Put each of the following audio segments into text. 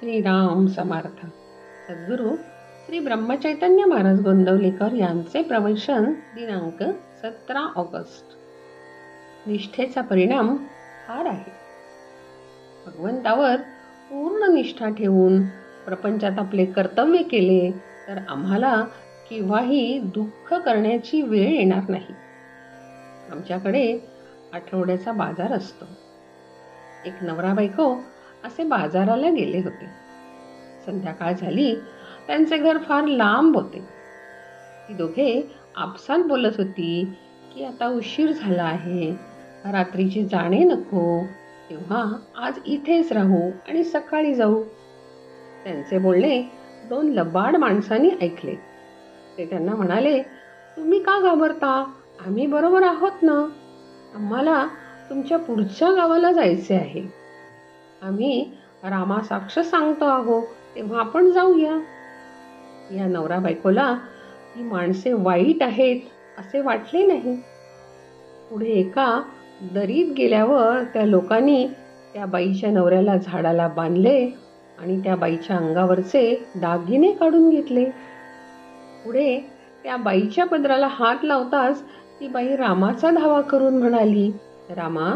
श्रीराम समर्थ. सद्गुरू श्री ब्रह्मचैतन्य महाराज गोंदवलेकर यांचे प्रवचन दिनांक 17 ऑगस्ट. निष्ठेचा परिणाम फार आहे. भगवंतावर पूर्ण निष्ठा ठेवून प्रपंचात आपले कर्तव्य केले तर आम्हाला केव्हाही दुःख करण्याची वेळ येणार नाही. आमच्याकडे आठवड्याचा बाजार असतो. एक नवरा बायको असे बाजाराला गेले होते. संध्याकाळ झाली. त्यांचे घर फार लांब होते. ती दोघे आपसात बोलत होती की आता उशीर झाला आहे, रात्रीची जाणे नको, तेव्हा आज इथेच राहू आणि सकाळी जाऊ. त्यांचे बोलणे दोन लबाड माणसांनी ऐकले. ते त्यांना म्हणाले, तुम्ही का घाबरता? आम्ही बरोबर आहोत ना. आम्हाला तुमच्या पुढच्या गावाला जायचे आहे. आम्ही रामासाक्ष सांगतो आहोत, तेव्हा आपण जाऊया. या नवरा बायकोला ही माणसे वाईट आहेत असे वाटले नाही. पुढे एका दरीत गेल्यावर त्या लोकांनी त्या बाईच्या नवऱ्याला झाडाला बांधले आणि त्या बाईच्या अंगावरचे दागिने काढून घेतले. पुढे त्या बाईच्या पदराला हात लावताच ती बाई रामाचा धावा करून म्हणाली, रामा,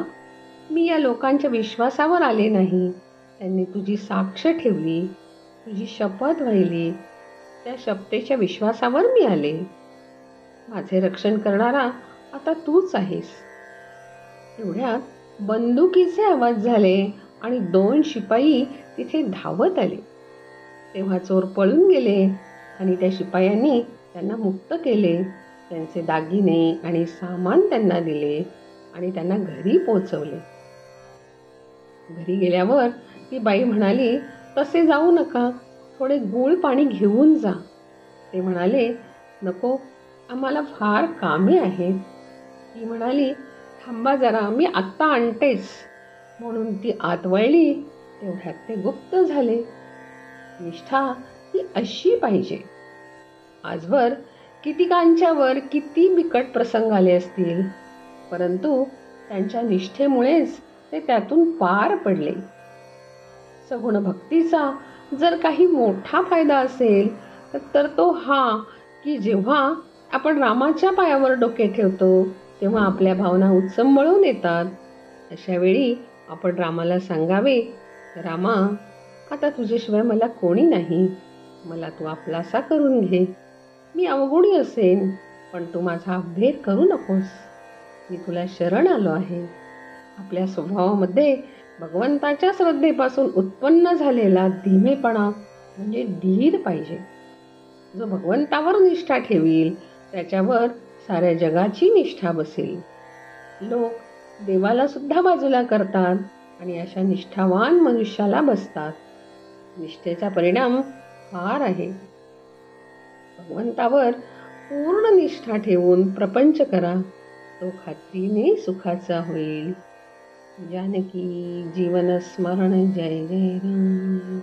मी या लोकांच्या विश्वासावर आले नाही. त्यांनी तुझी साक्ष ठेवली, तुझी शपथ वाहिली, त्या शपथेच्या विश्वासावर मी आले. माझे रक्षण करणारा आता तूच आहेस. एवढ्यात बंदुकीचे आवाज झाले आणि 2 शिपाई तिथे धावत आले. तेव्हा चोर पळून गेले आणि त्या शिपायांनी त्यांना मुक्त केले. त्यांचे दागिने आणि सामान त्यांना दिले आणि त्यांना घरी पोहोचवले. घरी गेल्यावर ती बाई म्हणाली, तसे जाऊ नका, थोडे गूळ पाणी घेऊन जा. ते म्हणाले, नको, आम्हाला फार कामे आहेत. ती म्हणाली, थांबा जरा, मी आत्ता आणतेच. म्हणून ती आत वळली. तेवढ्यात ते गुप्त झाले. निष्ठा ही अशी पाहिजे. आजवर कितीकांच्यावर किती बिकट प्रसंग आले असतील, परंतु त्यांच्या निष्ठेमुळेच ते त्यातून पार पडले. सगुण भक्तीचा जर काही मोठा फायदा असेल तर तो हा की जेव्हा आपण रामाच्या पायावर डोके ठेवतो तेव्हा आपल्या भावना उचंबळून येतात. अशा वेळी आपण रामाला सांगावे, रामा, आता तुझ्याशिवाय मला कोणी नाही. मला तू आपलासा करून घे. मी अवगुणी असेन, पण तू माझा अभेद करू नकोस. मी तुला शरण आलो आहे. आपल्या स्वभावामध्ये भगवंताच्या श्रद्धेपासून उत्पन्न झालेला धीमेपणा म्हणजे धीर पाहिजे. जो भगवंतावर निष्ठा ठेवील त्याच्यावर साऱ्या जगाची निष्ठा बसेल. लोक देवाला सुद्धा बाजूला करतात आणि अशा निष्ठावान मनुष्याला बसतात. निष्ठेचा परिणाम फार आहे. भगवंतावर पूर्ण निष्ठा ठेवून प्रपंच करा, तो खात्रीने सुखाचा होईल. जानकी जीवन स्मरण जय जय राम.